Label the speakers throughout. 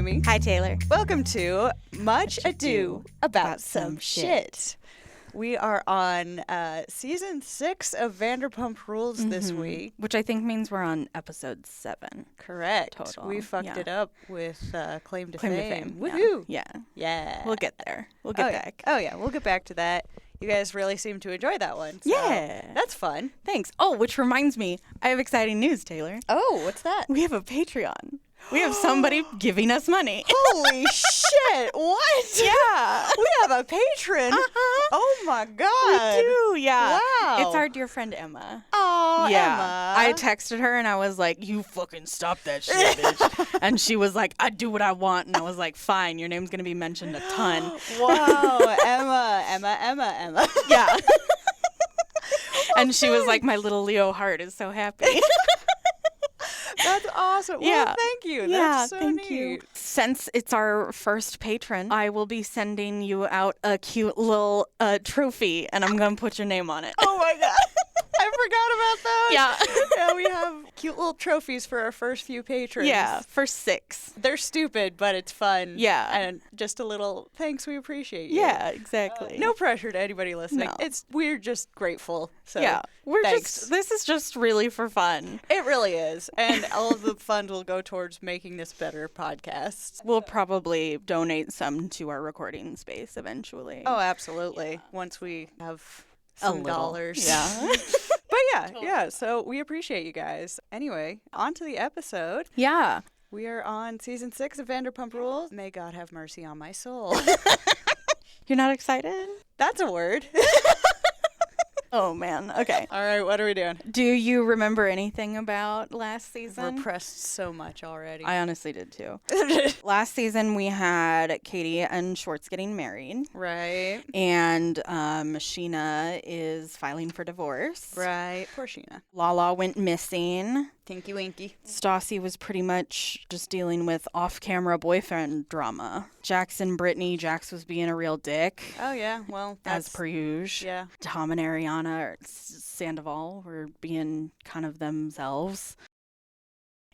Speaker 1: Raymi.
Speaker 2: Hi, Taylor.
Speaker 1: Welcome to Much Ado About Some Shit. We are on season 6 of Vanderpump Rules this week.
Speaker 2: Which I think means we're on episode 7.
Speaker 1: Correct.
Speaker 2: Total.
Speaker 1: We fucked it up with Claim to
Speaker 2: Claim to
Speaker 1: Fame.
Speaker 2: Fame.
Speaker 1: Woohoo!
Speaker 2: Yeah.
Speaker 1: Yeah.
Speaker 2: We'll get there. We'll get back.
Speaker 1: Oh, yeah. We'll get back to that. You guys really seem to enjoy that one. So
Speaker 2: Yeah.
Speaker 1: That's fun.
Speaker 2: Thanks. Oh, which reminds me, I have exciting news, Taylor.
Speaker 1: Oh, what's that?
Speaker 2: We have a Patreon. We have somebody giving us money.
Speaker 1: Holy shit. What?
Speaker 2: Yeah.
Speaker 1: We have a patron.
Speaker 2: Uh-huh.
Speaker 1: Oh, my God.
Speaker 2: We do, yeah.
Speaker 1: Wow.
Speaker 2: It's our dear friend Emma.
Speaker 1: Oh,
Speaker 2: Yeah.
Speaker 1: Emma.
Speaker 2: I texted her and I was like, you fucking stop that shit, bitch. And she was like, I do what I want. And I was like, fine, your name's going to be mentioned a ton.
Speaker 1: Wow. Emma.
Speaker 2: Yeah. And she was like, my little Leo heart is so happy.
Speaker 1: That's awesome.
Speaker 2: Yeah.
Speaker 1: Well, thank you.
Speaker 2: Yeah,
Speaker 1: That's so
Speaker 2: thank
Speaker 1: neat.
Speaker 2: you. Since it's our first patron, I will be sending you out a cute little trophy, and I'm going to put your name on it.
Speaker 1: Oh, my God. I forgot about those.
Speaker 2: Yeah.
Speaker 1: Yeah, we have cute little trophies for our first few patrons.
Speaker 2: Yeah, for 6.
Speaker 1: They're stupid, but it's fun.
Speaker 2: Yeah.
Speaker 1: And just a little thanks, we appreciate you.
Speaker 2: Yeah, exactly.
Speaker 1: No pressure to anybody listening.
Speaker 2: No.
Speaker 1: We're just grateful. So
Speaker 2: Yeah,
Speaker 1: thanks.
Speaker 2: this is just really for fun.
Speaker 1: It really is. And all of the funds will go towards making this better podcast.
Speaker 2: We'll probably donate some to our recording space eventually.
Speaker 1: Oh, absolutely. Once we have some dollars.
Speaker 2: Yeah.
Speaker 1: But yeah. So we appreciate you guys. Anyway, on to the episode.
Speaker 2: Yeah.
Speaker 1: We are on season 6 of Vanderpump Rules. May God have mercy on my soul.
Speaker 2: You're not excited?
Speaker 1: That's a word.
Speaker 2: Oh, man. Okay.
Speaker 1: All right, what are we doing?
Speaker 2: Do you remember anything about last season?
Speaker 1: Repressed so much already.
Speaker 2: I honestly did too. Last season we had Katie and Schwartz getting married.
Speaker 1: Right.
Speaker 2: And Sheena is filing for divorce.
Speaker 1: Right. Poor Sheena.
Speaker 2: Lala went missing.
Speaker 1: Tinky Winky.
Speaker 2: Stasi was pretty much just dealing with off-camera boyfriend drama. Jax and Brittany, Jax was being a real dick.
Speaker 1: Oh, yeah. Well, that's...
Speaker 2: As per usual.
Speaker 1: Yeah.
Speaker 2: Tom and Ariana, or Sandoval, were being kind of themselves.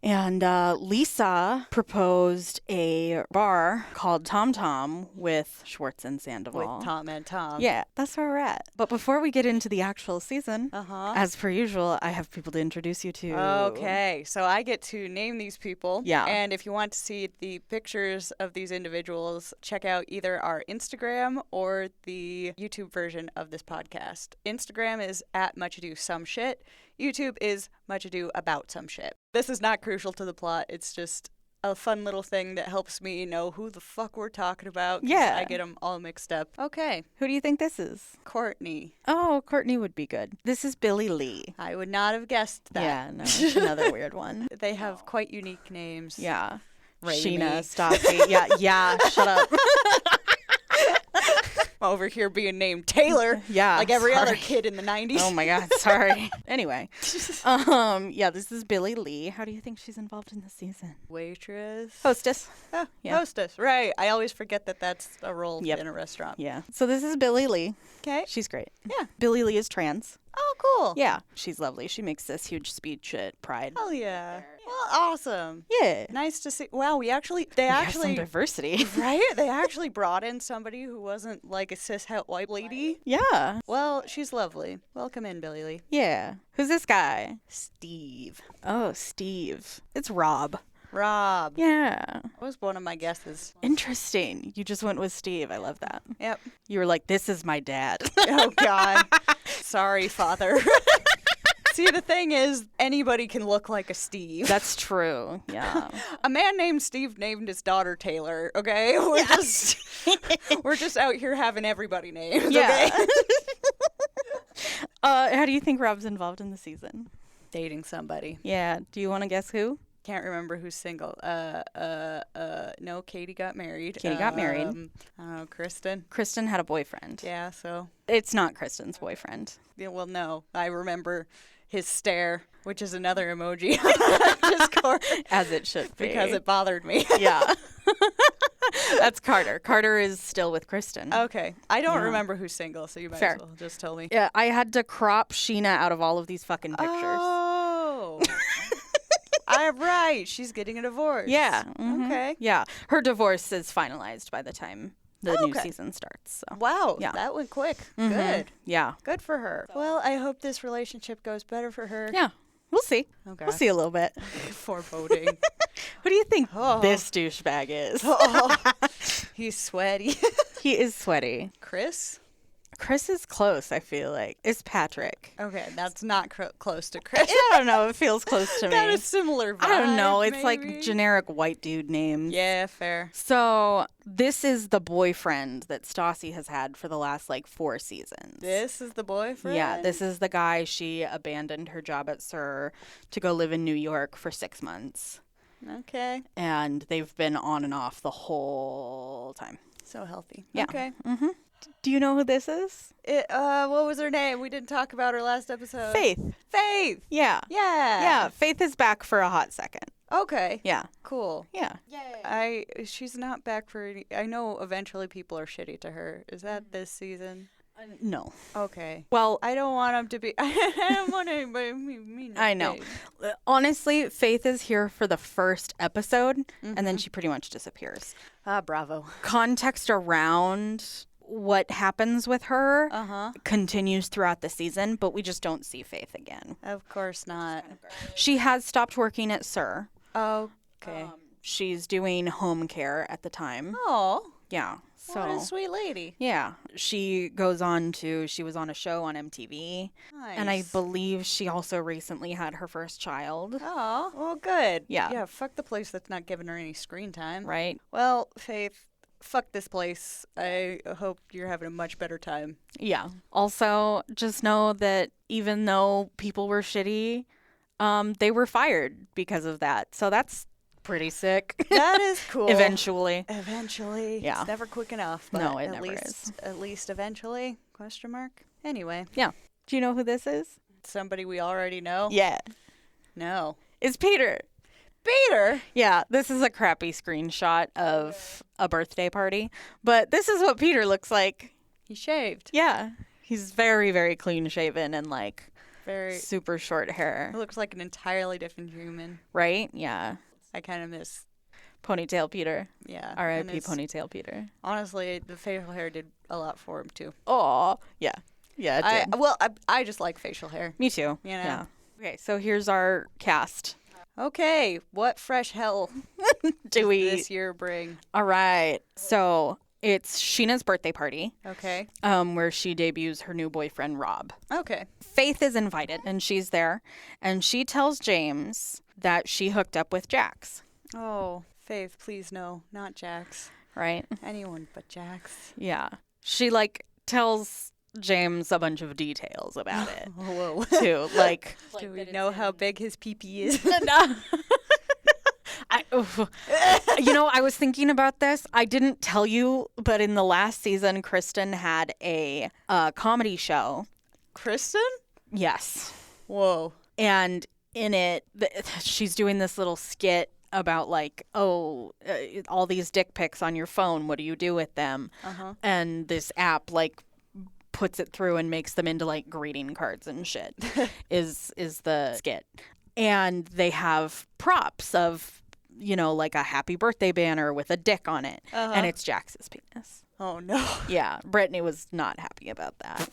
Speaker 2: And Lisa proposed a bar called Tom Tom with Schwartz and Sandoval.
Speaker 1: With Tom and Tom.
Speaker 2: Yeah, that's where we're at. But before we get into the actual season, as per usual, I have people to introduce you to.
Speaker 1: Okay, so I get to name these people.
Speaker 2: Yeah.
Speaker 1: And if you want to see the pictures of these individuals, check out either our Instagram or the YouTube version of this podcast. Instagram is at Much Ado Some Shit. YouTube is Much Ado About Some Shit. This is not crucial to the plot. It's just a fun little thing that helps me know who the fuck we're talking about. 'Cause
Speaker 2: Yeah.
Speaker 1: I get them all mixed up. Okay.
Speaker 2: Who do you think this is?
Speaker 1: Courtney.
Speaker 2: Oh, Courtney would be good. This is Billy Lee.
Speaker 1: I would not have guessed that.
Speaker 2: Yeah, no, it's another weird one.
Speaker 1: They have quite unique names.
Speaker 2: Yeah.
Speaker 1: Raymi.
Speaker 2: Sheena, Stasi. Yeah, shut up.
Speaker 1: Over here being named Taylor.
Speaker 2: Yeah.
Speaker 1: Like every
Speaker 2: sorry.
Speaker 1: other kid in the 90s.
Speaker 2: Oh my God, sorry. Anyway, yeah, this is Billy Lee. How do you think she's involved in this season?
Speaker 1: Waitress.
Speaker 2: Hostess.
Speaker 1: Oh,
Speaker 2: Yeah.
Speaker 1: Hostess. Right. I always forget that that's a role
Speaker 2: Yep.
Speaker 1: in a restaurant.
Speaker 2: Yeah. So this is Billy Lee.
Speaker 1: Okay.
Speaker 2: She's great.
Speaker 1: Yeah.
Speaker 2: Billy Lee is trans.
Speaker 1: Oh, cool.
Speaker 2: Yeah. She's lovely. She makes this huge speech at Pride.
Speaker 1: Hell yeah. Well, awesome.
Speaker 2: Yeah.
Speaker 1: Nice to see. Wow, they
Speaker 2: We have some diversity.
Speaker 1: right? They actually brought in somebody who wasn't like a cis-het white lady.
Speaker 2: Yeah.
Speaker 1: Well, she's lovely. Welcome in, Billy Lee.
Speaker 2: Yeah. Who's this guy?
Speaker 1: Steve.
Speaker 2: Oh, Steve. It's Rob.
Speaker 1: Rob.
Speaker 2: Yeah.
Speaker 1: Was one of my guesses.
Speaker 2: Interesting. You just went with Steve. I love that.
Speaker 1: Yep.
Speaker 2: You were like, this is my dad.
Speaker 1: Oh, God. Sorry, father. See, the thing is, anybody can look like a Steve.
Speaker 2: That's true. Yeah.
Speaker 1: A man named Steve named his daughter Taylor, okay? We're just out here having everybody named,
Speaker 2: Yeah.
Speaker 1: okay?
Speaker 2: How do you think Rob's involved in the season?
Speaker 1: Dating somebody.
Speaker 2: Yeah. Do you want to guess who?
Speaker 1: Can't remember who's single. No, Katie got married.
Speaker 2: Katie got married.
Speaker 1: I don't know, Kristen.
Speaker 2: Kristen had a boyfriend.
Speaker 1: Yeah, so.
Speaker 2: It's not Kristen's boyfriend.
Speaker 1: Yeah, well, no. I remember his stare, which is another emoji on Discord.
Speaker 2: As it should be.
Speaker 1: Because it bothered me.
Speaker 2: Yeah. That's Carter. Carter is still with Kristen.
Speaker 1: Okay. I don't
Speaker 2: Yeah.
Speaker 1: remember who's single, so you might
Speaker 2: Fair.
Speaker 1: as well just tell me.
Speaker 2: Yeah, I had to crop Sheena out of all of these fucking pictures.
Speaker 1: Oh. All right. right. She's getting a divorce.
Speaker 2: Yeah. Mhm.
Speaker 1: Okay.
Speaker 2: Yeah. Her divorce is finalized by the time the new season starts. So.
Speaker 1: Wow.
Speaker 2: Yeah.
Speaker 1: That went quick.
Speaker 2: Mhm.
Speaker 1: Good.
Speaker 2: Yeah.
Speaker 1: Good for her. Well, I hope this relationship goes better for her.
Speaker 2: Yeah. We'll see.
Speaker 1: Okay.
Speaker 2: We'll see a little bit.
Speaker 1: Foreboding.
Speaker 2: Who do you think
Speaker 1: Oh.
Speaker 2: this douchebag is?
Speaker 1: Oh, he's sweaty.
Speaker 2: He is sweaty.
Speaker 1: Chris?
Speaker 2: Chris is close, I feel like. It's Patrick.
Speaker 1: Okay, that's not close to Chris.
Speaker 2: I don't know. It feels close to me.
Speaker 1: Got a similar vibe,
Speaker 2: I don't know. It's like
Speaker 1: maybe?
Speaker 2: generic white dude names.
Speaker 1: Yeah, fair.
Speaker 2: So this is the boyfriend that Stasi has had for the last 4 seasons.
Speaker 1: This is the boyfriend?
Speaker 2: Yeah, this is the guy. She abandoned her job at SUR to go live in New York for 6 months.
Speaker 1: Okay.
Speaker 2: And they've been on and off the whole time.
Speaker 1: So healthy.
Speaker 2: Yeah.
Speaker 1: Okay.
Speaker 2: Mm-hmm. Do you know who this is?
Speaker 1: What was her name? We didn't talk about her last episode.
Speaker 2: Faith.
Speaker 1: Faith.
Speaker 2: Yeah.
Speaker 1: Yeah.
Speaker 2: Yeah, Faith is back for a hot second.
Speaker 1: Okay.
Speaker 2: Yeah.
Speaker 1: Cool.
Speaker 2: Yeah.
Speaker 1: She's not back for any. I know eventually people are shitty to her. Is that this season?
Speaker 2: No.
Speaker 1: Okay.
Speaker 2: Well,
Speaker 1: I don't want them to be. I don't want anybody mean.
Speaker 2: I know. Honestly, Faith is here for the first episode, and then she pretty much disappears.
Speaker 1: Ah, bravo.
Speaker 2: Context around what happens with her continues throughout the season, but we just don't see Faith again.
Speaker 1: Of course not.
Speaker 2: She has stopped working at SUR.
Speaker 1: Okay.
Speaker 2: She's doing home care at the time.
Speaker 1: Oh.
Speaker 2: Yeah. So
Speaker 1: What a sweet lady.
Speaker 2: yeah, she was on a show on MTV.
Speaker 1: Nice.
Speaker 2: And I believe she also recently had her first child.
Speaker 1: Oh, well, good.
Speaker 2: Yeah.
Speaker 1: Yeah, fuck the place that's not giving her any screen time.
Speaker 2: Right?
Speaker 1: Well, Faith, fuck this place. I hope you're having a much better time.
Speaker 2: Yeah. Also, just know that even though people were shitty, they were fired because of that. So that's pretty sick.
Speaker 1: That is cool.
Speaker 2: Eventually.
Speaker 1: Yeah. It's never quick enough. But
Speaker 2: No, it
Speaker 1: at
Speaker 2: never
Speaker 1: least,
Speaker 2: is.
Speaker 1: At least eventually? ? Anyway.
Speaker 2: Yeah. Do you know who this is?
Speaker 1: Somebody we already know?
Speaker 2: Yeah.
Speaker 1: No.
Speaker 2: It's Peter.
Speaker 1: Peter?
Speaker 2: Yeah, this is a crappy screenshot of a birthday party. But this is what Peter looks like.
Speaker 1: He shaved.
Speaker 2: Yeah. He's very, very clean shaven and
Speaker 1: Very.
Speaker 2: super short
Speaker 1: He
Speaker 2: hair.
Speaker 1: looks like an entirely different human.
Speaker 2: Right? Yeah.
Speaker 1: I kind of miss.
Speaker 2: Ponytail Peter.
Speaker 1: Yeah.
Speaker 2: R.I.P.
Speaker 1: and his-
Speaker 2: Ponytail Peter.
Speaker 1: Honestly, the facial hair did a lot for him, too.
Speaker 2: Aw. Yeah. Yeah, it did.
Speaker 1: I just like facial hair.
Speaker 2: Me too.
Speaker 1: You know?
Speaker 2: Yeah. Okay, so here's our cast.
Speaker 1: Okay, what fresh hell
Speaker 2: Do we?
Speaker 1: this year bring?
Speaker 2: All right. So it's Sheena's birthday party,
Speaker 1: Okay.
Speaker 2: where she debuts her new boyfriend Rob.
Speaker 1: Okay.
Speaker 2: Faith is invited, and she's there, and she tells James that she hooked up with Jax.
Speaker 1: Oh, Faith, please no, not Jax.
Speaker 2: Right?
Speaker 1: Anyone but Jax.
Speaker 2: Yeah. She tells James a bunch of details about it
Speaker 1: Whoa.
Speaker 2: too.
Speaker 1: Do we know how big his pee-pee is?
Speaker 2: I was thinking about this. I didn't tell you, but in the last season, Kristen had a comedy show.
Speaker 1: Kristen?
Speaker 2: Yes.
Speaker 1: Whoa.
Speaker 2: And in it, she's doing this little skit about all these dick pics on your phone. What do you do with them?
Speaker 1: Uh-huh.
Speaker 2: And this app puts it through and makes them into greeting cards and shit. is the skit. And they have props of a happy birthday banner with a dick on it.
Speaker 1: Uh-huh.
Speaker 2: And it's Jax's penis.
Speaker 1: Oh, no.
Speaker 2: Yeah. Brittany was not happy about that.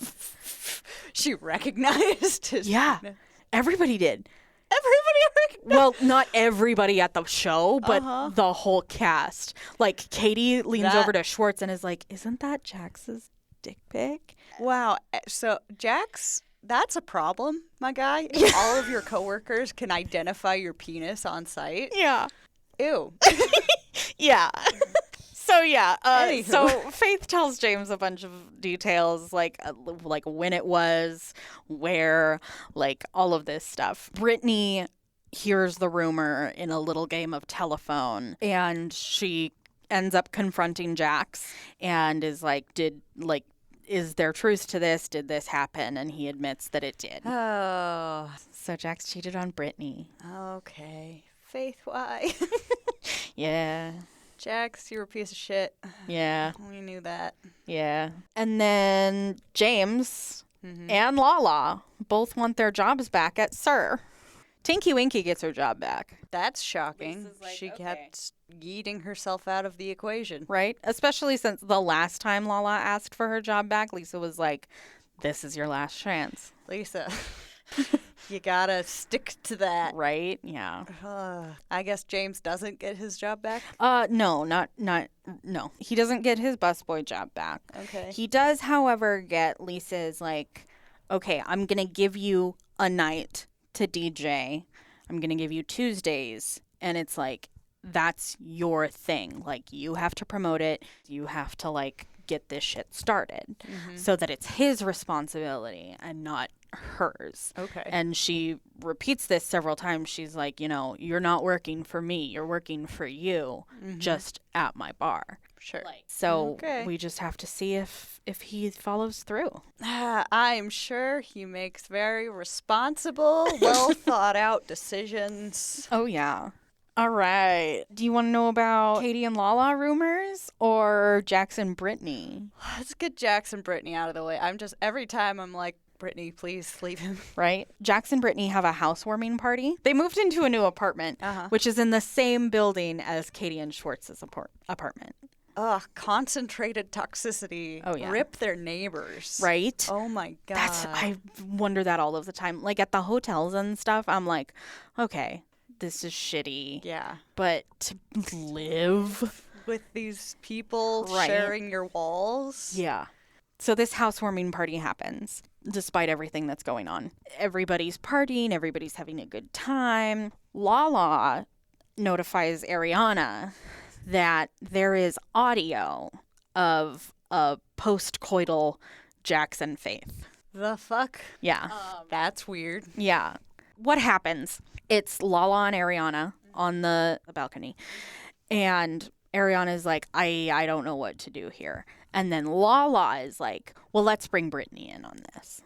Speaker 1: She recognized his
Speaker 2: Yeah.
Speaker 1: penis.
Speaker 2: Everybody did.
Speaker 1: Everybody recognized.
Speaker 2: Well, not everybody at the show, but
Speaker 1: Uh-huh.
Speaker 2: the whole cast. Katie leans over to Schwartz and is like, "Isn't that Jax's dick pic?"
Speaker 1: Wow. So, Jax, that's a problem, my guy. If all of your coworkers can identify your penis on site.
Speaker 2: Yeah.
Speaker 1: Ew.
Speaker 2: Yeah. So yeah,
Speaker 1: Anywho.
Speaker 2: so Faith tells James a bunch of details, like when it was, where, all of this stuff. Brittany hears the rumor in a little game of telephone, and she ends up confronting Jax, and is is there truth to this? Did this happen? And he admits that it did.
Speaker 1: Oh.
Speaker 2: So Jax cheated on Brittany.
Speaker 1: Okay. Faith, why?
Speaker 2: Yeah.
Speaker 1: Jax, you're a piece of shit.
Speaker 2: Yeah.
Speaker 1: We knew that.
Speaker 2: Yeah. And then James and Lala both want their jobs back at SUR. Tinky Winky gets her job back.
Speaker 1: That's shocking.
Speaker 2: Lisa's like,
Speaker 1: She
Speaker 2: okay.
Speaker 1: kept yeeting herself out of the equation.
Speaker 2: Right? Especially since the last time Lala asked for her job back, Lisa was like, this is your last chance.
Speaker 1: Lisa, you gotta stick to that.
Speaker 2: Right? Yeah.
Speaker 1: I guess James doesn't get his job back.
Speaker 2: No. He doesn't get his busboy job back.
Speaker 1: Okay.
Speaker 2: He does, however, get Lisa's like, okay, I'm going to give you a night to DJ. I'm going to give you Tuesdays. And it's like, that's your thing. Like, you have to promote it. You have to, like, get this shit started so that it's his responsibility and not hers.
Speaker 1: Okay.
Speaker 2: And she repeats this several times. She's like, you know, you're not working for me. You're working for you just at my bar.
Speaker 1: Sure.
Speaker 2: So
Speaker 1: Okay.
Speaker 2: we just have to see if he follows through.
Speaker 1: I'm sure he makes very responsible, well thought out decisions.
Speaker 2: Oh, yeah. All right. Do you want to know about Katie and Lala rumors or Jackson Brittany?
Speaker 1: Let's get Jackson Brittany out of the way. Every time I'm like, Brittany, please leave him.
Speaker 2: Right? Jackson Brittany have a housewarming party. They moved into a new apartment, which is in the same building as Katie and Schwartz's apartment.
Speaker 1: Ugh, concentrated toxicity.
Speaker 2: Oh, yeah.
Speaker 1: Rip their neighbors.
Speaker 2: Right?
Speaker 1: Oh, my God.
Speaker 2: I wonder that all of the time. Like at the hotels and stuff, I'm like, okay, this is shitty.
Speaker 1: Yeah.
Speaker 2: But to live
Speaker 1: With these people
Speaker 2: Right.
Speaker 1: sharing your walls.
Speaker 2: Yeah. So this housewarming party happens despite everything that's going on. Everybody's partying, everybody's having a good time. Lala notifies Ariana that there is audio of a post-coital Jackson Faith.
Speaker 1: The fuck?
Speaker 2: Yeah.
Speaker 1: That's weird.
Speaker 2: Yeah. What happens? It's Lala and Ariana on the balcony. And Ariana's like, I don't know what to do here. And then Lala is like, well, let's bring Brittany in on this.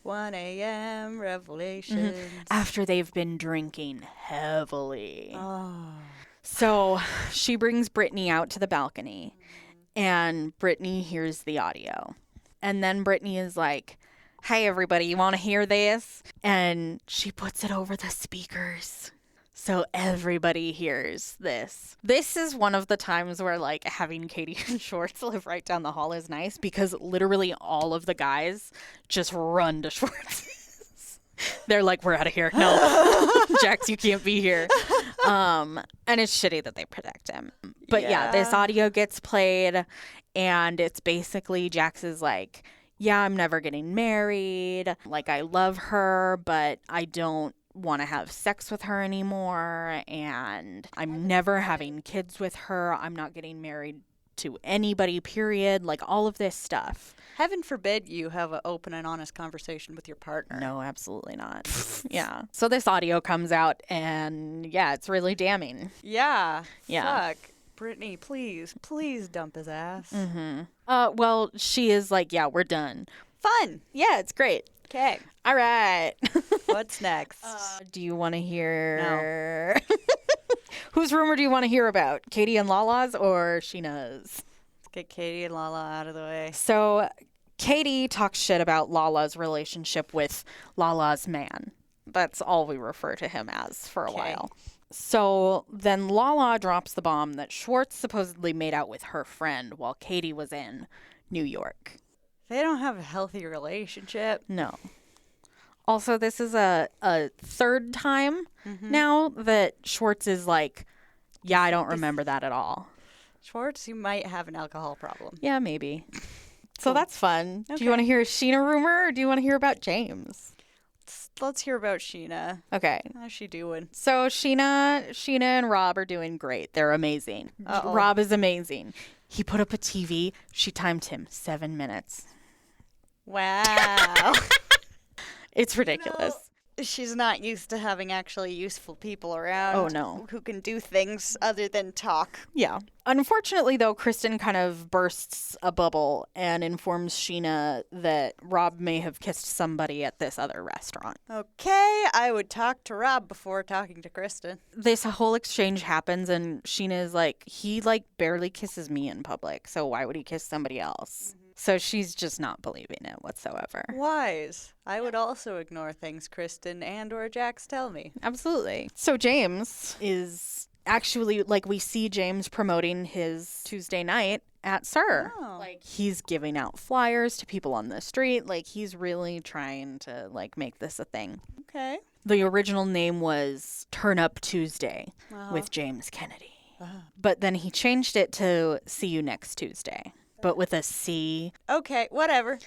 Speaker 1: 1 a.m. revelations.
Speaker 2: After they've been drinking heavily.
Speaker 1: Oh.
Speaker 2: So she brings Brittany out to the balcony. And Brittany hears the audio. And then Brittany is like, hey, everybody, you want to hear this? And she puts it over the speakers. So everybody hears this. This is one of the times where, like, having Katie and Schwartz live right down the hall is nice because literally all of the guys just run to Schwartz's. They're like, we're out of here. No, Jax, you can't be here. And it's shitty that they protect him. But yeah, this audio gets played and it's basically Jax is like, yeah, I'm never getting married. Like, I love her, but I don't want to have sex with her anymore, and I'm never having kids with her. I'm not getting married to anybody, period. Like, all of this stuff.
Speaker 1: Heaven forbid you have an open and honest conversation with your partner.
Speaker 2: No, absolutely not. Yeah. So this audio comes out, and yeah, it's really damning.
Speaker 1: Yeah.
Speaker 2: Yeah.
Speaker 1: Fuck. Brittany, please dump his ass.
Speaker 2: Well, she is like, yeah, we're done.
Speaker 1: Fun.
Speaker 2: Yeah, it's great.
Speaker 1: Okay.
Speaker 2: All right.
Speaker 1: What's next?
Speaker 2: Do you want to hear? No. Whose rumor do you want to hear about? Katie and Lala's or Sheena's?
Speaker 1: Let's get Katie and Lala out of the way.
Speaker 2: So Katie talks shit about Lala's relationship with Lala's man. That's all we refer to him as for a while. So then Lala drops the bomb that Schwartz supposedly made out with her friend while Katie was in New York.
Speaker 1: They don't have a healthy relationship.
Speaker 2: No. Also, this is a third time now that Schwartz is like, yeah, I don't remember that at all.
Speaker 1: Schwartz, you might have an alcohol problem.
Speaker 2: Yeah, maybe. So that's fun.
Speaker 1: Okay.
Speaker 2: Do you want to hear a Sheena rumor or do you want to hear about James?
Speaker 1: Let's hear about Sheena.
Speaker 2: Okay.
Speaker 1: How's she doing?
Speaker 2: So Sheena and Rob are doing great. They're amazing.
Speaker 1: Uh-oh.
Speaker 2: Rob is amazing. He put up a TV. She timed him 7 minutes.
Speaker 1: Wow.
Speaker 2: It's ridiculous.
Speaker 1: She's not used to having actually useful people around.
Speaker 2: Oh, no.
Speaker 1: Who can do things other than talk.
Speaker 2: Yeah. Unfortunately, though, Kristen kind of bursts a bubble and informs Sheena that Rob may have kissed somebody at this other restaurant.
Speaker 1: Okay, I would talk to Rob before talking to Kristen.
Speaker 2: This whole exchange happens and Sheena is like, he like barely kisses me in public, so why would he kiss somebody else? So she's just not believing it whatsoever.
Speaker 1: Wise. I would also ignore things Kristen and or Jax tell me.
Speaker 2: Absolutely. So James is actually, like, we see James promoting his Tuesday night at Sir.
Speaker 1: Oh.
Speaker 2: Like, he's giving out flyers to people on the street. Like, he's really trying to, like, make this a thing.
Speaker 1: Okay.
Speaker 2: The original name was Turn Up Tuesday with James Kennedy. But then he changed it to See You Next Tuesday, but with a C.
Speaker 1: Okay, whatever.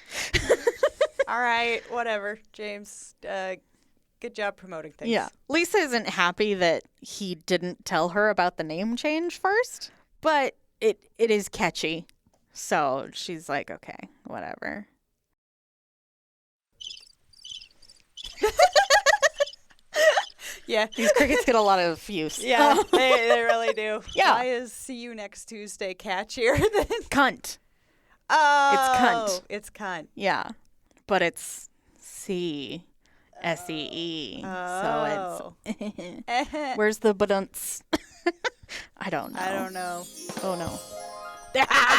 Speaker 1: All right, whatever. James, good job promoting things.
Speaker 2: Yeah. Lisa isn't happy that he didn't tell her about the name change first, but it is catchy. So she's like, okay, whatever.
Speaker 1: Yeah.
Speaker 2: These crickets get a lot of use.
Speaker 1: Yeah, they really do.
Speaker 2: Yeah.
Speaker 1: Why is See You Next Tuesday catchier than...
Speaker 2: Cunt.
Speaker 1: Oh.
Speaker 2: cunt.
Speaker 1: It's cunt.
Speaker 2: Yeah. But it's C. S-E-E.
Speaker 1: Oh.
Speaker 2: So it's... Where's the badunts? I don't know.
Speaker 1: I don't know.
Speaker 2: Oh, no.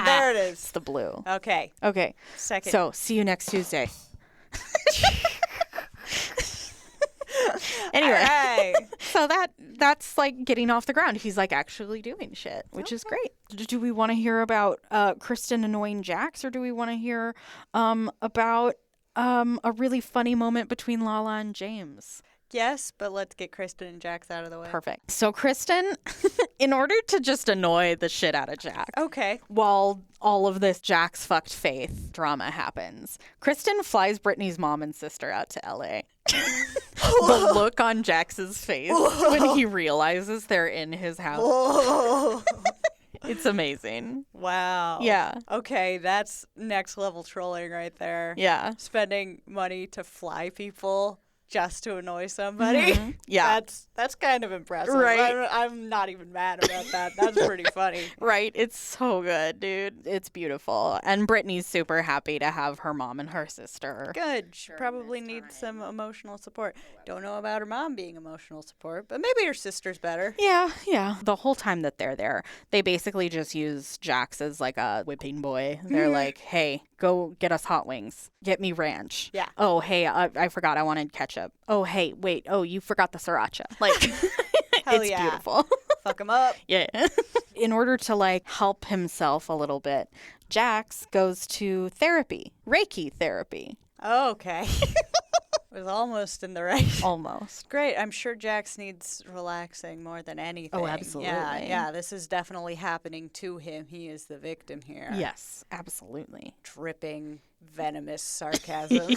Speaker 1: There it is.
Speaker 2: It's the blue.
Speaker 1: Okay.
Speaker 2: Okay.
Speaker 1: Second.
Speaker 2: So, see you next Tuesday. Anyway.
Speaker 1: All right.
Speaker 2: So that's like getting off the ground. He's like actually doing shit, which is great. Do we want to hear about Kristen annoying Jax, or do we want to hear about a really funny moment between Lala and James?
Speaker 1: Yes, but let's get Kristen and Jax out of the way.
Speaker 2: Perfect. So Kristen, in order to just annoy the shit out of Jax,
Speaker 1: Okay.
Speaker 2: while all of this Jax fucked Faith drama happens, Kristen flies Brittany's mom and sister out to LA. The look on Jax's face when he realizes they're in his house.
Speaker 1: Whoa.
Speaker 2: It's amazing.
Speaker 1: Wow.
Speaker 2: Yeah.
Speaker 1: Okay, that's next level trolling right there.
Speaker 2: Yeah.
Speaker 1: Spending money to fly people just to annoy somebody.
Speaker 2: Mhm. Yeah.
Speaker 1: That's kind of impressive.
Speaker 2: Right.
Speaker 1: I'm not even mad about that. That's pretty funny.
Speaker 2: Right. It's so good, dude. It's beautiful. And Brittany's super happy to have her mom and her sister.
Speaker 1: Good. She probably needs some emotional support. Don't know about her mom being emotional support, but maybe her sister's better.
Speaker 2: Yeah, yeah. The whole time that they're there, they basically just use Jax as like a whipping boy. They're like, hey, go get us hot wings. Get me ranch.
Speaker 1: Yeah.
Speaker 2: Oh, hey, I forgot I wanted ketchup. Oh, hey, wait. Oh, you forgot the sriracha. Like,
Speaker 1: Hell
Speaker 2: it's
Speaker 1: yeah.
Speaker 2: beautiful.
Speaker 1: Fuck them up.
Speaker 2: Yeah. In order to like help himself a little bit, Jax goes to therapy, Reiki therapy.
Speaker 1: Okay. Was almost in the right.
Speaker 2: Almost.
Speaker 1: Great. I'm sure Jax needs relaxing more than anything.
Speaker 2: Oh, absolutely.
Speaker 1: Yeah. This is definitely happening to him. He is the victim here.
Speaker 2: Yes, absolutely.
Speaker 1: Dripping venomous sarcasm.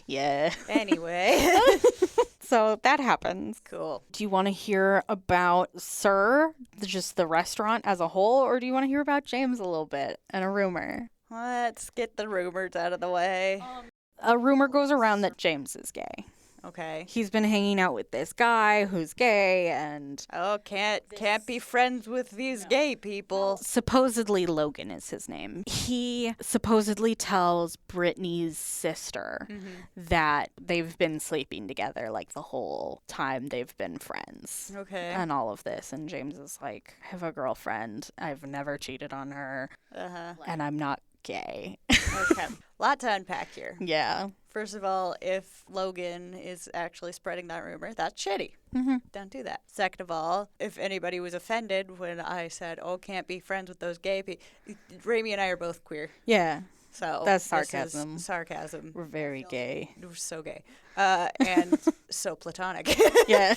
Speaker 2: Yeah.
Speaker 1: Anyway.
Speaker 2: So that happens.
Speaker 1: Cool.
Speaker 2: Do you want to hear about Sir, just the restaurant as a whole, or do you want to hear about James a little bit and a rumor?
Speaker 1: Let's get the rumors out of the way.
Speaker 2: A rumor goes around that James is gay.
Speaker 1: Okay.
Speaker 2: He's been hanging out with this guy who's gay, and
Speaker 1: Oh, can't be friends with these gay people.
Speaker 2: supposedly Logan is his name. He supposedly tells Brittany's sister that they've been sleeping together like the whole time they've been friends.
Speaker 1: Okay.
Speaker 2: And all of this. And James is like, I have a girlfriend. I've never cheated on her.
Speaker 1: Uh-huh.
Speaker 2: And I'm not gay.
Speaker 1: Okay. Lot to unpack here.
Speaker 2: Yeah.
Speaker 1: First of all, if Logan is actually spreading that rumor, that's shitty.
Speaker 2: Mm-hmm.
Speaker 1: Don't do that. Second of all, if anybody was offended when I said, oh, can't be friends with those gay people, Raymi and I are both queer.
Speaker 2: Yeah.
Speaker 1: So
Speaker 2: That's
Speaker 1: this is
Speaker 2: sarcasm.
Speaker 1: Sarcasm.
Speaker 2: We're very gay.
Speaker 1: We're so gay. And so platonic.
Speaker 2: Yeah.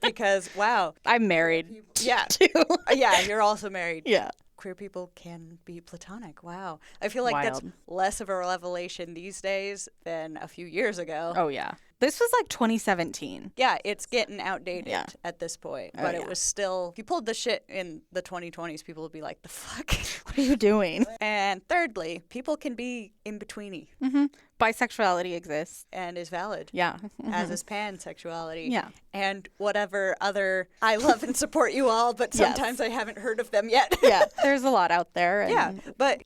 Speaker 1: Because, wow.
Speaker 2: I'm married.
Speaker 1: Yeah.
Speaker 2: Too.
Speaker 1: Yeah, you're also married.
Speaker 2: Yeah.
Speaker 1: Queer people can be platonic. Wow. I feel like that's
Speaker 2: Wild.
Speaker 1: less of a revelation these days than a few years ago.
Speaker 2: Oh, yeah. This was like 2017.
Speaker 1: Yeah, it's getting outdated
Speaker 2: Yeah.
Speaker 1: at this point.
Speaker 2: Oh,
Speaker 1: But
Speaker 2: yeah.
Speaker 1: it was still, if you pulled the shit in the 2020s, people would be like, the fuck?
Speaker 2: What are you doing?
Speaker 1: And thirdly, people can be in-betweeny
Speaker 2: Mm-hmm. Bisexuality exists.
Speaker 1: and is valid,
Speaker 2: Yeah.
Speaker 1: as is pansexuality.
Speaker 2: Yeah.
Speaker 1: And whatever other, I love and support you all, but
Speaker 2: Yes.
Speaker 1: sometimes I haven't heard of them yet.
Speaker 2: Yeah. There's a lot out there. And,
Speaker 1: Yeah, but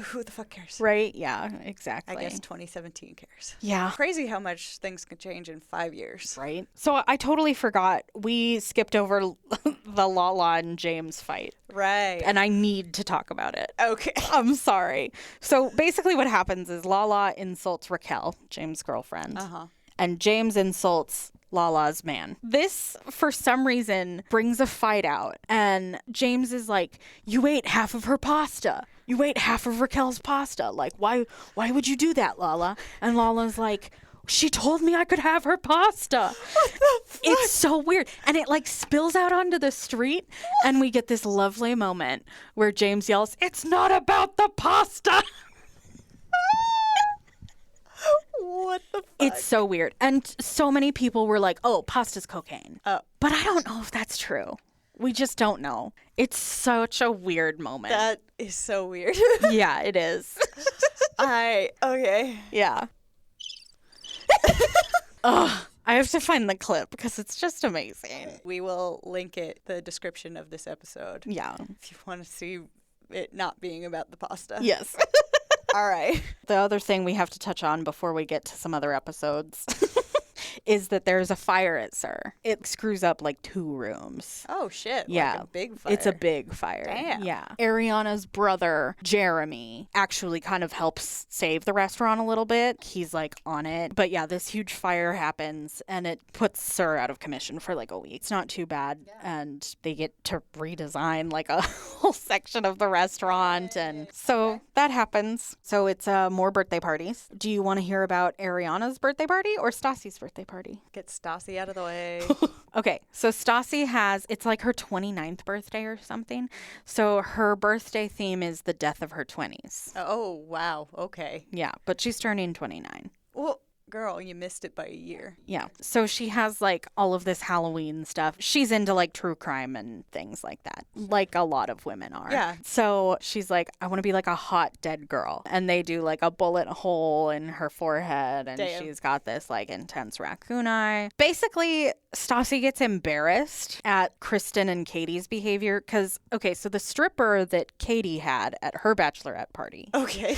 Speaker 1: who the fuck cares?
Speaker 2: Right? Yeah, exactly.
Speaker 1: I guess 2017 cares.
Speaker 2: Yeah.
Speaker 1: Crazy how much things can change in 5 years.
Speaker 2: Right. So I totally forgot. We skipped over the Lala and James fight.
Speaker 1: Right.
Speaker 2: And I need to talk about it.
Speaker 1: Okay.
Speaker 2: I'm sorry. So basically what happens is Lala insults Raquel, James' girlfriend. And James insults Lala's man. This, for some reason, brings a fight out. And James is like, you ate half of her pasta. You ate half of Raquel's pasta. Like, why would you do that, Lala? And Lala's like, she told me I could have her pasta.
Speaker 1: What the fuck?
Speaker 2: It's so weird. And it like spills out onto the street. And we get this lovely moment where James yells, it's not about the pasta.
Speaker 1: What the fuck?
Speaker 2: It's so weird. And so many people were like, oh, pasta's cocaine.
Speaker 1: Oh.
Speaker 2: But I don't know if that's true. We just don't know. It's such a weird moment.
Speaker 1: That is so weird.
Speaker 2: Yeah, it is.
Speaker 1: Okay.
Speaker 2: Yeah. Ugh. I have to find the clip because it's just amazing.
Speaker 1: We will link it, the description of this episode.
Speaker 2: Yeah.
Speaker 1: If you want to see it not being about the pasta.
Speaker 2: Yes.
Speaker 1: All right.
Speaker 2: The other thing we have to touch on before we get to some other episodes is that there's a fire at SUR. It screws up like 2 rooms.
Speaker 1: Oh, shit.
Speaker 2: Yeah.
Speaker 1: Like a big fire.
Speaker 2: It's a big fire.
Speaker 1: Damn.
Speaker 2: Yeah. Ariana's brother, Jeremy, actually kind of helps save the restaurant a little bit. He's like on it. But yeah, this huge fire happens and it puts SUR out of commission for like a week. It's not too bad. Yeah. And they get to redesign like a whole section of the restaurant. And so that happens. So it's more birthday parties. Do you want to hear about Ariana's birthday party or Stasi's birthday party?
Speaker 1: Get Stasi out of the way.
Speaker 2: Okay, so Stasi it's like her 29th birthday or something. So her birthday theme is the death of her 20s.
Speaker 1: Oh, wow. Okay.
Speaker 2: Yeah, but she's turning 29.
Speaker 1: Well, girl, you missed it by a year.
Speaker 2: Yeah, so she has like all of this Halloween stuff. She's into like true crime and things like that, like a lot of women are.
Speaker 1: Yeah.
Speaker 2: So she's like, I want to be like a hot dead girl. And they do like a bullet hole in her forehead and
Speaker 1: Damn.
Speaker 2: she's got this like intense raccoon eye. Basically, Stasi gets embarrassed at Kristen and Katie's behavior because, okay, so the stripper that Katie had at her bachelorette party.
Speaker 1: Okay.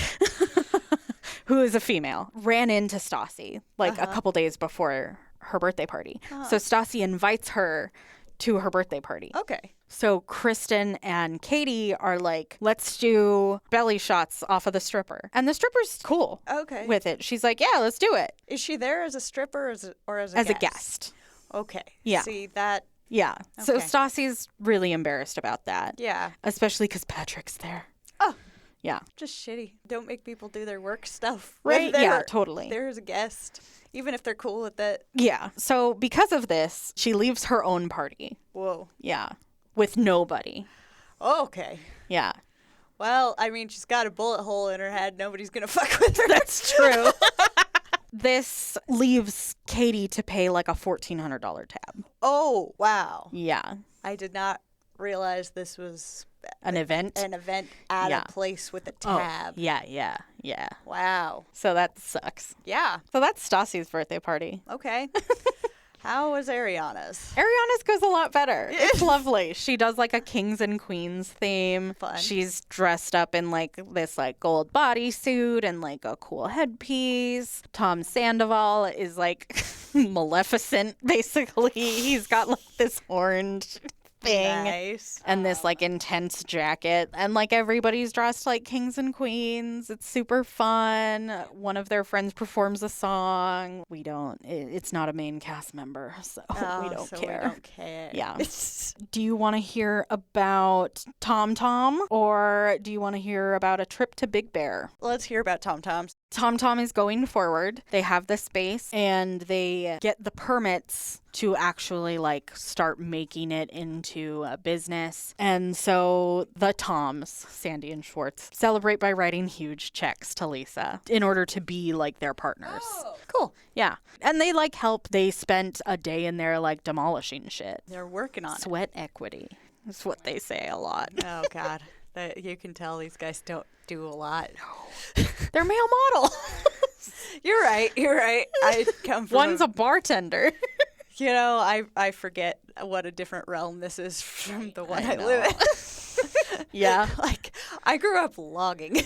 Speaker 2: Who is a female, ran into Stasi like a couple days before her birthday party. So Stasi invites her to her birthday party.
Speaker 1: Okay.
Speaker 2: So Kristen and Katie are like, let's do belly shots off of the stripper. And the stripper's cool with it. She's like, yeah, let's do it.
Speaker 1: Is she there as a stripper or as a
Speaker 2: As
Speaker 1: guest?
Speaker 2: a guest.
Speaker 1: Okay.
Speaker 2: Yeah.
Speaker 1: See, that...
Speaker 2: Yeah. So
Speaker 1: Okay.
Speaker 2: Stasi's really embarrassed about that.
Speaker 1: Yeah.
Speaker 2: Especially because Patrick's there.
Speaker 1: Oh.
Speaker 2: Yeah.
Speaker 1: Just shitty. Don't make people do their work stuff.
Speaker 2: Right? Yeah, totally.
Speaker 1: There's a guest. Even if they're cool with it.
Speaker 2: Yeah. So because of this, she leaves her own party.
Speaker 1: Whoa.
Speaker 2: Yeah. With nobody.
Speaker 1: Okay.
Speaker 2: Yeah.
Speaker 1: Well, I mean, she's got a bullet hole in her head. Nobody's going to fuck with her.
Speaker 2: That's true. This leaves Katie to pay like a $1,400 tab.
Speaker 1: Oh, wow.
Speaker 2: Yeah.
Speaker 1: I did not realize this was
Speaker 2: An event.
Speaker 1: an event at
Speaker 2: Yeah.
Speaker 1: a place with a
Speaker 2: Oh,
Speaker 1: tab.
Speaker 2: yeah.
Speaker 1: Wow.
Speaker 2: So that sucks.
Speaker 1: Yeah.
Speaker 2: So that's Stasi's birthday party.
Speaker 1: Okay. How was Ariana's?
Speaker 2: Ariana's goes a lot better. It's lovely. She does like a kings and queens theme.
Speaker 1: Fun.
Speaker 2: She's dressed up in like this like gold bodysuit and like a cool headpiece. Tom Sandoval is like Maleficent, basically. He's got like this orange thing.
Speaker 1: Nice.
Speaker 2: And this like intense jacket, and like everybody's dressed like kings and queens. It's super fun. One of their friends performs a song. It's not a main cast member, so we don't care.
Speaker 1: We don't care.
Speaker 2: Yeah. Do you want to hear about Tom Tom, or do you want to hear about a trip to Big Bear?
Speaker 1: Let's hear about Tom Toms.
Speaker 2: Tom Tom is going forward. They have the space and they get the permits to actually like start making it into a business. And so the Toms, Sandy and Schwartz, celebrate by writing huge checks to Lisa in order to be like their partners.
Speaker 1: Oh.
Speaker 2: Cool. Yeah. And they like help. They spent a day in there like demolishing shit.
Speaker 1: They're working on
Speaker 2: Sweat equity is what they say a lot.
Speaker 1: it. Oh, God. You can tell these guys don't do a lot.
Speaker 2: They're male model.
Speaker 1: You're right. I come from
Speaker 2: One's a bartender.
Speaker 1: You know, I forget what a different realm this is from the one I
Speaker 2: know.
Speaker 1: live in.
Speaker 2: Yeah.
Speaker 1: Like, I grew up logging.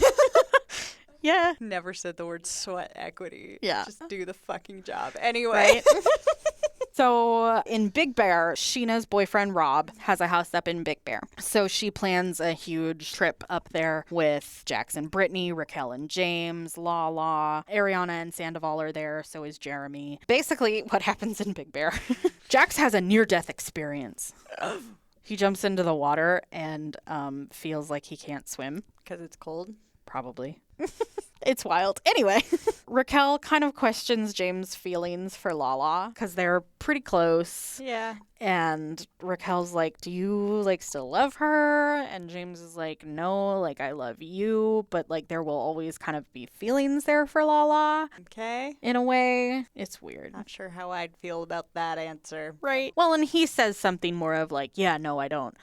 Speaker 2: Yeah.
Speaker 1: Never said the word sweat equity.
Speaker 2: Yeah.
Speaker 1: Just do the fucking job. Anyway.
Speaker 2: Right? So in Big Bear, Sheena's boyfriend Rob has a house up in Big Bear. So she plans a huge trip up there with Jax and Brittany, Raquel and James, Lala, Ariana and Sandoval are there. So is Jeremy. Basically, what happens in Big Bear? Jax has a near-death experience. He jumps into the water and feels like he can't swim.
Speaker 1: Because it's cold?
Speaker 2: Probably. It's wild. Anyway, Raquel kind of questions James' feelings for Lala because they're pretty close.
Speaker 1: Yeah.
Speaker 2: And Raquel's like, do you, like, still love her? And James is like, no, like, I love you. But, like, there will always kind of be feelings there for Lala.
Speaker 1: Okay.
Speaker 2: In a way. It's weird.
Speaker 1: Not sure how I'd feel about that answer.
Speaker 2: Right. Well, and he says something more of like, yeah, no, I don't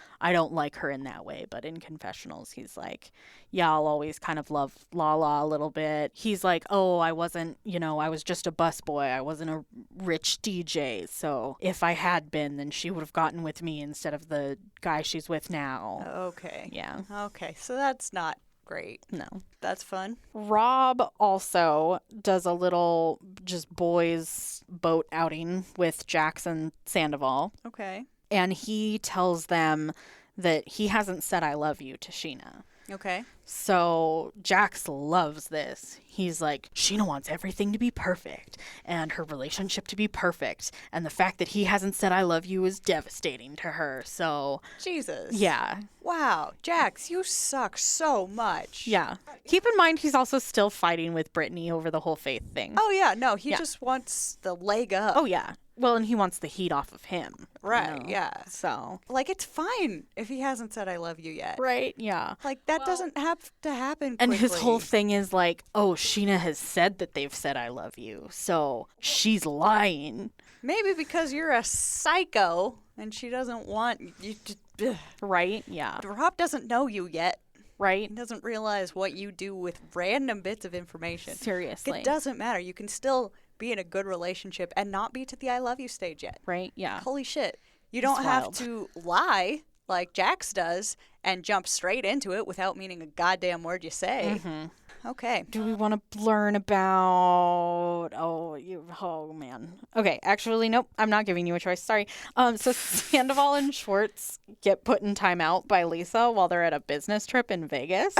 Speaker 2: like her in that way. But in confessionals, he's like, yeah, I'll always kind of love Lala a little bit. He's like, oh, I wasn't, I was just a busboy. I wasn't a rich DJ. So if I had been, then she would have gotten with me instead of the guy she's with now.
Speaker 1: Okay.
Speaker 2: Yeah.
Speaker 1: Okay. So that's not great.
Speaker 2: No.
Speaker 1: That's fun.
Speaker 2: Rob also does a little just boys boat outing with Jax and Sandoval.
Speaker 1: Okay.
Speaker 2: And he tells them that he hasn't said I love you to Sheena.
Speaker 1: Okay.
Speaker 2: So Jax loves this. He's like, Sheena wants everything to be perfect and her relationship to be perfect. And the fact that he hasn't said I love you is devastating to her. So
Speaker 1: Jesus.
Speaker 2: yeah.
Speaker 1: Wow. Jax, you suck so much.
Speaker 2: Yeah. Keep in mind he's also still fighting with Brittany over the whole faith thing.
Speaker 1: Oh, yeah. No, he just wants the leg up.
Speaker 2: Oh, yeah. Well, and he wants the heat off of him.
Speaker 1: Right, yeah.
Speaker 2: So.
Speaker 1: Like, it's fine if he hasn't said I love you yet.
Speaker 2: Right, yeah.
Speaker 1: Like, that doesn't have to happen quickly.
Speaker 2: And his whole thing is like, oh, Sheena has said that they've said I love you, so she's lying.
Speaker 1: Maybe because you're a psycho and she doesn't want you to...
Speaker 2: Right, yeah.
Speaker 1: Rob doesn't know you yet.
Speaker 2: Right.
Speaker 1: He doesn't realize what you do with random bits of information.
Speaker 2: Seriously.
Speaker 1: It doesn't matter. You can still be in a good relationship and not be to the I love you stage yet.
Speaker 2: Right, yeah.
Speaker 1: Holy shit. You don't have to lie like Jax does and jump straight into it without meaning a goddamn word you say.
Speaker 2: Mm-hmm.
Speaker 1: Okay.
Speaker 2: Do we want to learn about... Oh, man. Okay, actually, nope. I'm not giving you a choice. Sorry. So Sandoval and Schwartz get put in timeout by Lisa while they're at a business trip in Vegas.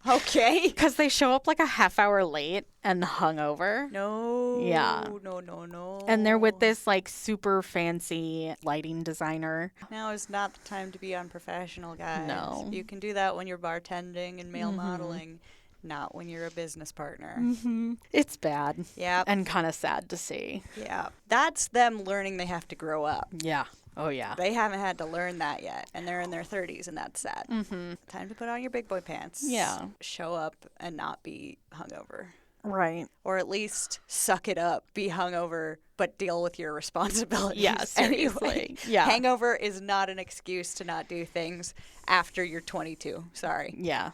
Speaker 1: Okay.
Speaker 2: Because they show up like a half hour late and hungover.
Speaker 1: No.
Speaker 2: Yeah.
Speaker 1: No.
Speaker 2: And they're with this like super fancy lighting designer.
Speaker 1: Now is not the time to be unprofessional, guys.
Speaker 2: No.
Speaker 1: You can do that when you're bartending and male modeling, not when you're a business partner.
Speaker 2: Mm-hmm. It's bad.
Speaker 1: Yeah.
Speaker 2: And kind of sad to see.
Speaker 1: Yeah. That's them learning they have to grow up.
Speaker 2: Yeah. Oh, yeah.
Speaker 1: They haven't had to learn that yet, and they're in their 30s, and that's sad.
Speaker 2: Mm-hmm.
Speaker 1: Time to put on your big boy pants.
Speaker 2: Yeah.
Speaker 1: Show up and not be hungover.
Speaker 2: Right.
Speaker 1: Or at least suck it up, be hungover, but deal with your responsibilities.
Speaker 2: Yeah, seriously.
Speaker 1: Anyway.
Speaker 2: Yeah.
Speaker 1: Hangover is not an excuse to not do things after you're 22. Sorry.
Speaker 2: Yeah.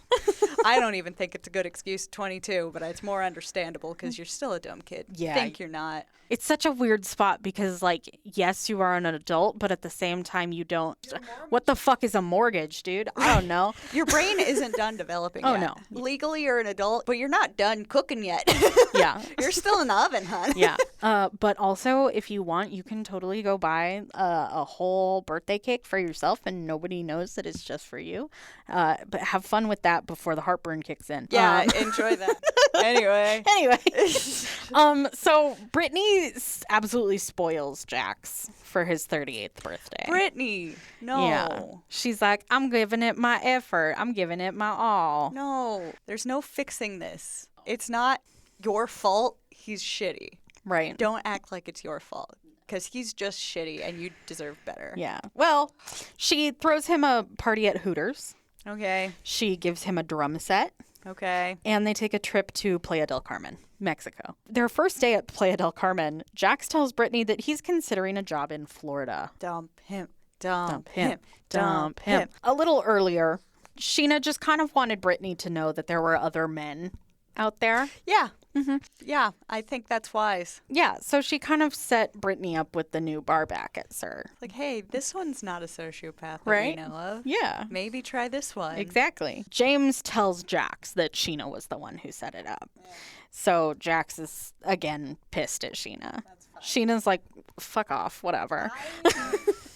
Speaker 1: I don't even think it's a good excuse, 22, but it's more understandable because you're still a dumb kid.
Speaker 2: Yeah.
Speaker 1: Think you're not.
Speaker 2: It's such a weird spot because, like, yes, you are an adult, but at the same time, you don't. What the fuck is a mortgage, dude? I don't know.
Speaker 1: Your brain isn't done developing
Speaker 2: Oh,
Speaker 1: yet.
Speaker 2: no.
Speaker 1: Legally, you're an adult, but you're not done cooking yet.
Speaker 2: Yeah.
Speaker 1: You're still in the oven, hon.
Speaker 2: Yeah. But also, if you want, you can totally go buy a whole birthday cake for yourself and nobody knows that it's just for you. But have fun with that before the heartburn kicks in.
Speaker 1: Yeah, enjoy that. Anyway.
Speaker 2: So Brittany absolutely spoils Jax for his 38th birthday.
Speaker 1: Brittany, no.
Speaker 2: Yeah. She's like, I'm giving it my effort. I'm giving it my all.
Speaker 1: No, there's no fixing this. It's not your fault. He's shitty.
Speaker 2: Right.
Speaker 1: Don't act like it's your fault because he's just shitty and you deserve better.
Speaker 2: Yeah. Well, she throws him a party at Hooters.
Speaker 1: Okay.
Speaker 2: She gives him a drum set.
Speaker 1: Okay.
Speaker 2: And they take a trip to Playa del Carmen, Mexico. Their first day at Playa del Carmen, Jax tells Brittany that he's considering a job in Florida.
Speaker 1: Dump him.
Speaker 2: A little earlier, Sheena just kind of wanted Brittany to know that there were other men out there.
Speaker 1: Yeah.
Speaker 2: Mm-hmm.
Speaker 1: Yeah, I think that's wise.
Speaker 2: Yeah, so she kind of set Brittany up with the new bar back at Sir.
Speaker 1: Like, hey, this one's not a sociopath that
Speaker 2: Right?
Speaker 1: we know of.
Speaker 2: Yeah.
Speaker 1: Maybe try this one.
Speaker 2: Exactly. James tells Jax that Sheena was the one who set it up. Yeah. So Jax is, again, pissed at Sheena. Sheena's like, fuck off, whatever.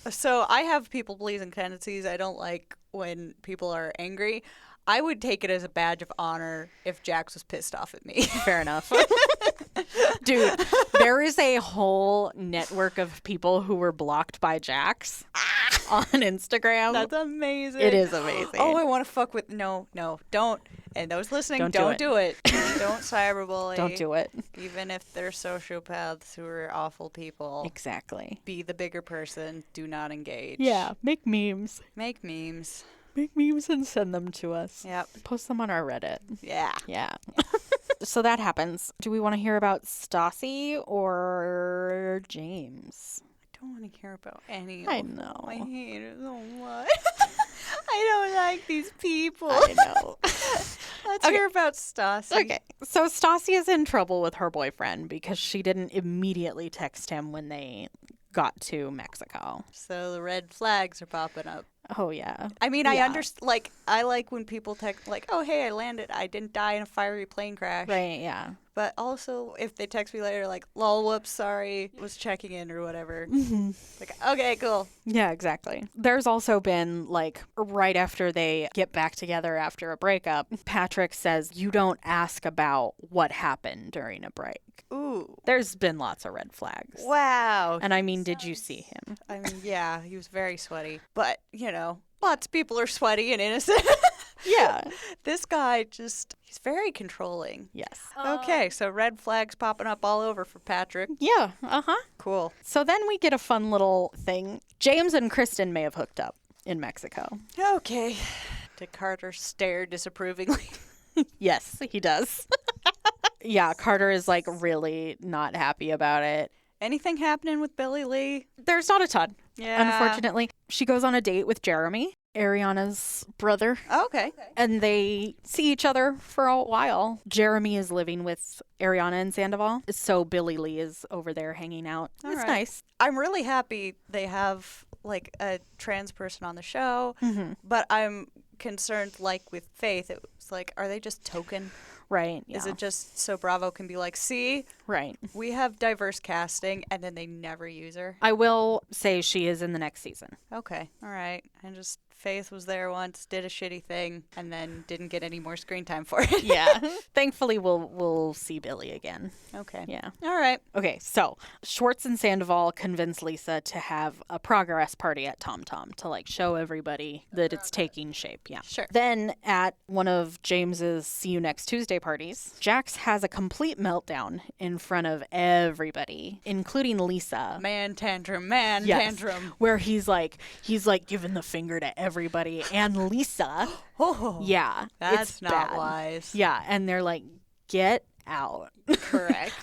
Speaker 1: So I have people-pleasing tendencies. I don't like when people are angry. I would take it as a badge of honor if Jax was pissed off at me.
Speaker 2: Fair enough. Dude, there is a whole network of people who were blocked by Jax on Instagram.
Speaker 1: That's amazing.
Speaker 2: It is amazing.
Speaker 1: Oh, I want to fuck with... No, don't. And those listening, don't do it. Don't cyberbully.
Speaker 2: Don't do it.
Speaker 1: Even if they're sociopaths who are awful people.
Speaker 2: Exactly.
Speaker 1: Be the bigger person. Do not engage.
Speaker 2: Yeah, make memes.
Speaker 1: Make memes.
Speaker 2: Make memes and send them to us.
Speaker 1: Yep.
Speaker 2: Post them on our Reddit.
Speaker 1: Yeah.
Speaker 2: Yeah. So that happens. Do we want to hear about Stasi or James?
Speaker 1: I don't want to hear about any
Speaker 2: I
Speaker 1: of them.
Speaker 2: know.
Speaker 1: I hate it so much. I don't like these people.
Speaker 2: I know.
Speaker 1: Let's hear about Stasi.
Speaker 2: Okay. So Stasi is in trouble with her boyfriend because she didn't immediately text him when they got to Mexico.
Speaker 1: So the red flags are popping up.
Speaker 2: Oh, yeah.
Speaker 1: I mean,
Speaker 2: Yeah.
Speaker 1: I understand. Like, I like when people text, like, "Oh, hey, I landed. I didn't die in a fiery plane crash."
Speaker 2: Right, yeah.
Speaker 1: But also, if they text me later, like, "Lol, whoops, sorry, was checking in" or whatever. Like, okay, cool.
Speaker 2: Yeah, exactly. There's also been, like, right after they get back together after a breakup, Patrick says, you don't ask about what happened during a break.
Speaker 1: Ooh.
Speaker 2: There's been lots of red flags.
Speaker 1: Wow.
Speaker 2: And I mean, did you see him?
Speaker 1: I mean, yeah, he was very sweaty. But, you know, lots of people are sweaty and innocent.
Speaker 2: Yeah.
Speaker 1: This guy just, he's very controlling.
Speaker 2: Yes.
Speaker 1: Okay, so red flags popping up all over for Patrick.
Speaker 2: Yeah, uh-huh.
Speaker 1: Cool.
Speaker 2: So then we get a fun little thing. James and Kristen may have hooked up in Mexico.
Speaker 1: Okay. Did Carter stare disapprovingly?
Speaker 2: Yes, he does. Yeah, Carter is, like, really not happy about it.
Speaker 1: Anything happening with Billy Lee?
Speaker 2: There's not a ton,
Speaker 1: Yeah.
Speaker 2: unfortunately. She goes on a date with Jeremy, Ariana's brother,
Speaker 1: Okay.
Speaker 2: and they see each other for a while. Jeremy is living with Ariana in Sandoval, so Billy Lee is over there hanging out.
Speaker 1: All
Speaker 2: It's
Speaker 1: right.
Speaker 2: nice.
Speaker 1: I'm really happy they have, like, a trans person on the show, but I'm concerned, like, with Faith. It was like, are they just token?
Speaker 2: Right, yeah.
Speaker 1: Is it just so Bravo can be like, see,
Speaker 2: Right.
Speaker 1: we have diverse casting, and then they never use her?
Speaker 2: I will say she is in the next season.
Speaker 1: Okay, all right. And just Faith was there once, did a shitty thing, and then didn't get any more screen time for it.
Speaker 2: Yeah. Thankfully, we'll see Billy again.
Speaker 1: Okay.
Speaker 2: Yeah.
Speaker 1: All right.
Speaker 2: Okay, so Schwartz and Sandoval convince Lisa to have a progress party at Tom Tom to, like, show everybody that it's taking shape. Yeah.
Speaker 1: Sure.
Speaker 2: Then at one of James's See You Next Tuesday parties, Jax has a complete meltdown in front of everybody, including Lisa.
Speaker 1: Man tantrum,
Speaker 2: Yes.
Speaker 1: tantrum.
Speaker 2: Where he's like giving the finger to everybody and Lisa.
Speaker 1: Oh,
Speaker 2: Yeah.
Speaker 1: that's
Speaker 2: it's
Speaker 1: not
Speaker 2: bad.
Speaker 1: wise.
Speaker 2: Yeah, and they're like, get out.
Speaker 1: Correct.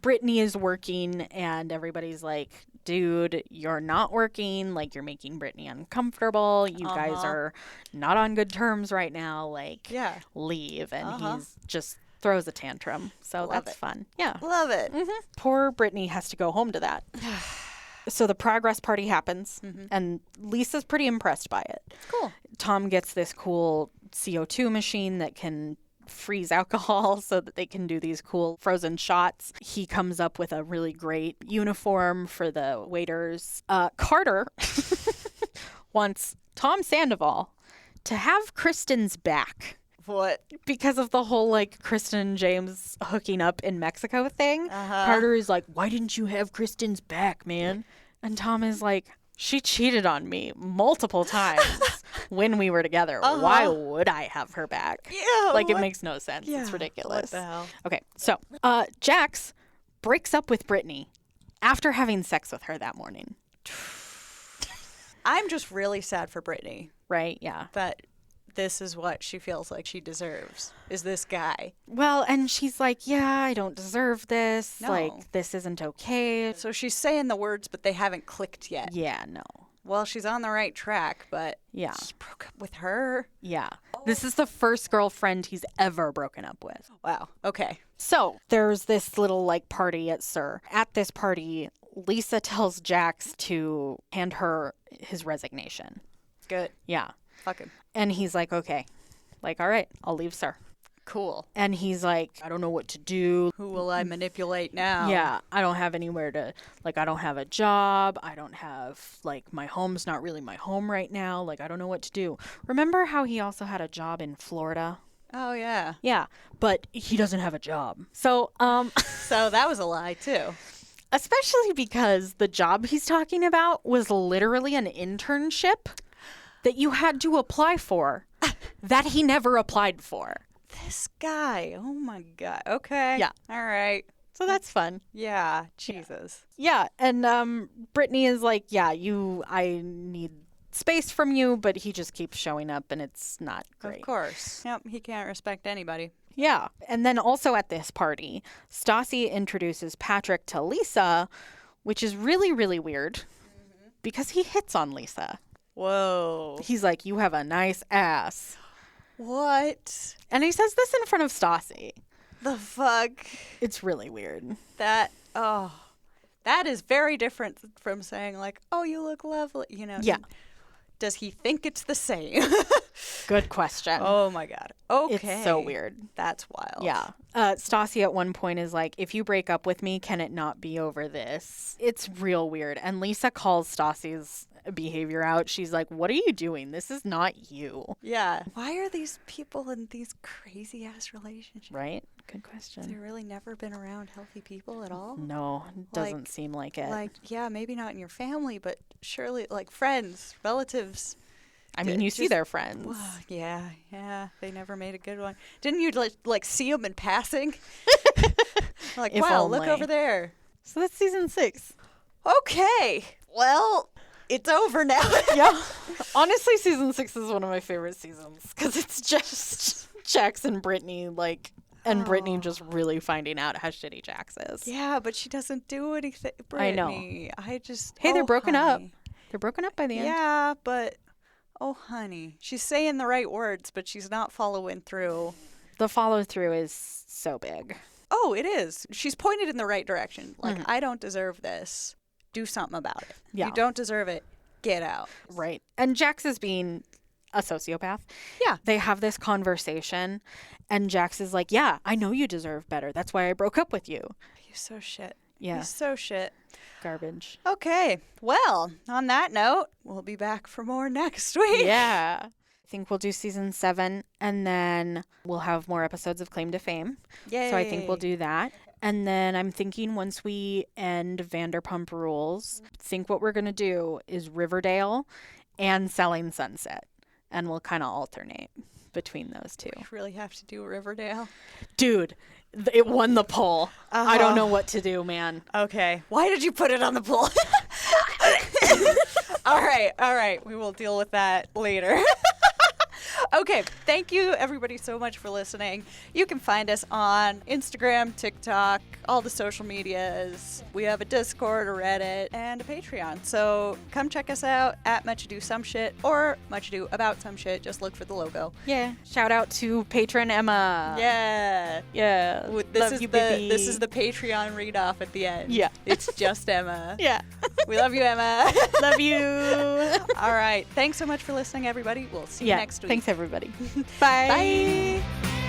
Speaker 2: Brittany is working and everybody's like, dude, you're not working. Like, you're making Brittany uncomfortable. You guys are not on good terms right now. Like,
Speaker 1: Yeah.
Speaker 2: leave. And he's just throws a tantrum. So
Speaker 1: Love
Speaker 2: that's
Speaker 1: it.
Speaker 2: fun. Yeah.
Speaker 1: Love it.
Speaker 2: Poor Brittany has to go home to that. So the progress party happens and Lisa's pretty impressed by it.
Speaker 1: Cool.
Speaker 2: Tom gets this cool CO2 machine that can freeze alcohol so that they can do these cool frozen shots. He comes up with a really great uniform for the waiters. Carter wants Tom Sandoval to have Kristen's back
Speaker 1: What?
Speaker 2: because of the whole, like, Kristen and James hooking up in Mexico thing. Carter is like, why didn't you have Kristen's back, man? And Tom is like, she cheated on me multiple times when we were together. Why would I have her back?
Speaker 1: Yeah.
Speaker 2: Like, it makes no sense.
Speaker 1: Yeah,
Speaker 2: It's ridiculous.
Speaker 1: What the hell?
Speaker 2: Okay, so Jax breaks up with Brittany after having sex with her that morning.
Speaker 1: I'm just really sad for Brittany
Speaker 2: Right? Yeah.
Speaker 1: that this is what she feels like she deserves, is this guy.
Speaker 2: Well, and she's like, yeah, I don't deserve this.
Speaker 1: No.
Speaker 2: Like, this isn't okay.
Speaker 1: So she's saying the words, but they haven't clicked yet.
Speaker 2: Yeah, no.
Speaker 1: Well, she's on the right track, but
Speaker 2: Yeah.
Speaker 1: he broke up with her.
Speaker 2: Yeah. This is the first girlfriend he's ever broken up with.
Speaker 1: Wow. Okay.
Speaker 2: So there's this little, like, party at Sir. At this party, Lisa tells Jax to hand her his resignation.
Speaker 1: Good.
Speaker 2: Yeah.
Speaker 1: Fuck him.
Speaker 2: And he's like, okay. Like, all right, I'll leave Sir.
Speaker 1: Cool.
Speaker 2: And he's like, I don't know what to do.
Speaker 1: Who will I manipulate now?
Speaker 2: Yeah, I don't have anywhere to, like, I don't have a job. I don't have, like, my home's not really my home right now. Like, I don't know what to do. Remember how he also had a job in Florida?
Speaker 1: Oh, yeah.
Speaker 2: Yeah, but he doesn't have a job. So,
Speaker 1: So that was a lie, too.
Speaker 2: especially because the job he's talking about was literally an internship that you had to apply for that he never applied for.
Speaker 1: This guy. Oh, my God. Okay.
Speaker 2: Yeah.
Speaker 1: All right.
Speaker 2: So that's fun.
Speaker 1: Yeah. Jesus.
Speaker 2: Yeah, and Brittany is like, yeah, I need space from you, but he just keeps showing up and it's not great.
Speaker 1: Of course. Yep. He can't respect anybody.
Speaker 2: Yeah. And then also at this party, Stasi introduces Patrick to Lisa, which is really, really weird because he hits on Lisa.
Speaker 1: Whoa.
Speaker 2: He's like, you have a nice ass.
Speaker 1: What
Speaker 2: And he says this in front of Stasi.
Speaker 1: the fuck?
Speaker 2: It's really weird.
Speaker 1: That is very different from saying like, "Oh, you look lovely." You know.
Speaker 2: Yeah.
Speaker 1: Does he think it's the same?
Speaker 2: Good question.
Speaker 1: Oh my God. Okay.
Speaker 2: It's so weird.
Speaker 1: That's wild.
Speaker 2: Yeah. Stasi at one point is like, if you break up with me, can it not be over this? It's real weird. And Lisa calls Stasi's behavior out. She's like, what are you doing? This is not you.
Speaker 1: Yeah. Why are these people in these crazy ass relationships?
Speaker 2: Right? Good
Speaker 1: Have
Speaker 2: question.
Speaker 1: they really never been around healthy people at all?
Speaker 2: No, doesn't seem like it.
Speaker 1: Like, yeah, maybe not in your family, but surely like friends, relatives.
Speaker 2: I mean, you see
Speaker 1: just-
Speaker 2: their friends.
Speaker 1: Yeah. They never made a good one. Didn't you like see them in passing? Like,
Speaker 2: If
Speaker 1: wow, look
Speaker 2: only.
Speaker 1: over there.
Speaker 2: So that's season 6.
Speaker 1: Okay. Well, it's over now.
Speaker 2: Yeah. Honestly, season 6 is one of my favorite seasons because it's just Jax and Brittany, like, and Brittany just really finding out how shitty Jax is.
Speaker 1: Yeah, but she doesn't do anything.
Speaker 2: I know.
Speaker 1: Brittany. I just.
Speaker 2: Hey, they're
Speaker 1: oh,
Speaker 2: broken up.
Speaker 1: honey.
Speaker 2: They're broken up by the end.
Speaker 1: Yeah, but oh, honey, she's saying the right words, but she's not following through.
Speaker 2: The follow through is so big.
Speaker 1: Oh, it is. She's pointed in the right direction. Like, I don't deserve this. Do something about it.
Speaker 2: Yeah.
Speaker 1: You don't deserve it. Get out.
Speaker 2: Right. And Jax is being a sociopath.
Speaker 1: Yeah.
Speaker 2: They have this conversation, and Jax is like, yeah, I know you deserve better. That's why I broke up with you.
Speaker 1: You're so shit.
Speaker 2: Yeah.
Speaker 1: You're so shit.
Speaker 2: Garbage.
Speaker 1: Okay. Well, on that note, we'll be back for more next week.
Speaker 2: Yeah. I think we'll do season 7, and then we'll have more episodes of Claim to Fame.
Speaker 1: Yay.
Speaker 2: So I think we'll do that. And then I'm thinking once we end Vanderpump Rules, I think what we're going to do is Riverdale and Selling Sunset. And we'll kind of alternate between those two.
Speaker 1: We really have to do Riverdale.
Speaker 2: Dude, it won the poll. I don't
Speaker 1: Uh-huh.
Speaker 2: know what to do, man.
Speaker 1: Okay. Why did you put it on the poll? All right. We will deal with that later. Okay, thank you everybody so much for listening. You can find us on Instagram, TikTok, all the social medias. We have a Discord, a Reddit, and a Patreon. So come check us out at Much Ado Some Shit or Much Ado About Some Shit. Just look for the logo.
Speaker 2: Yeah. Shout out to patron Emma.
Speaker 1: Yeah.
Speaker 2: Yeah.
Speaker 1: This
Speaker 2: Love you, baby.
Speaker 1: This is the Patreon read off at the end.
Speaker 2: Yeah.
Speaker 1: It's just Emma.
Speaker 2: Yeah.
Speaker 1: We love you, Emma.
Speaker 2: Love you.
Speaker 1: All right. Thanks so much for listening, everybody. We'll see you next week.
Speaker 2: Thanks, everybody. Bye.
Speaker 1: Bye.